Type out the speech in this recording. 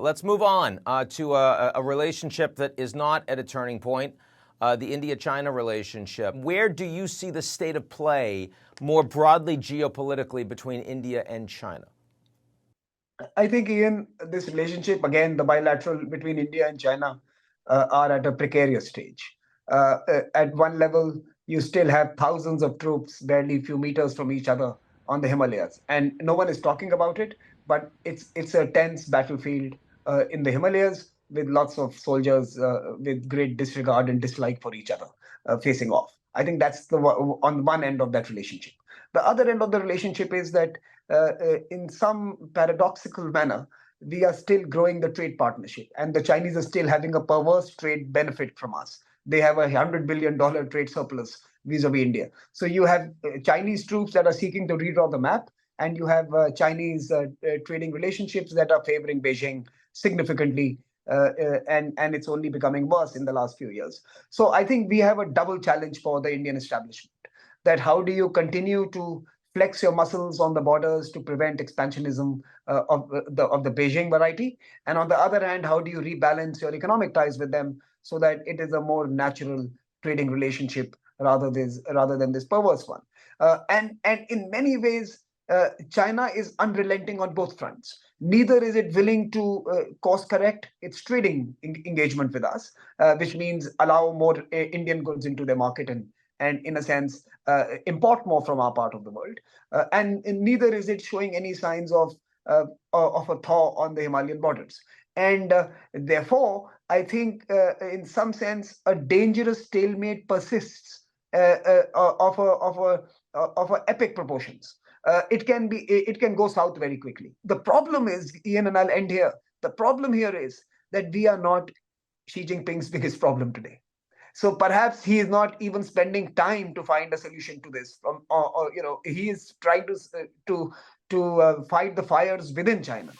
Let's move on to a relationship that is not at a turning point, the India-China relationship. Where do you see the state of play more broadly geopolitically between India and China? I think, Ian, this relationship, again, the bilateral between India and China are at a precarious stage. At one level, you still have thousands of troops barely a few meters from each other on the Himalayas. And no one is talking about it, but it's a tense battlefield in the Himalayas with lots of soldiers with great disregard and dislike for each other facing off. I think that's on one end of that relationship. The other end of the relationship is that in some paradoxical manner, we are still growing the trade partnership, and the Chinese are still having a perverse trade benefit from us. They have $100 billion trade surplus vis-a-vis India. So you have Chinese troops that are seeking to redraw the map, and you have Chinese trading relationships that are favoring Beijing significantly, and it's only becoming worse in the last few years. So I think we have a double challenge for the Indian establishment. That how do you continue to flex your muscles on the borders to prevent expansionism of the Beijing variety, and on the other hand, how do you rebalance your economic ties with them so that it is a more natural trading relationship rather than this perverse one. And in many ways, China is unrelenting on both fronts. Neither is it willing to course correct its trading engagement with us, which means allow more Indian goods into their market and in a sense import more from our part of the world. And neither is it showing any signs of a thaw on the Himalayan borders. And therefore, I think in some sense, a dangerous stalemate persists of epic proportions. It can go south very quickly. The problem is, Ian, and I'll end here. The problem here is that we are not Xi Jinping's biggest problem today. So perhaps he is not even spending time to find a solution to this. He is trying to fight the fires within China.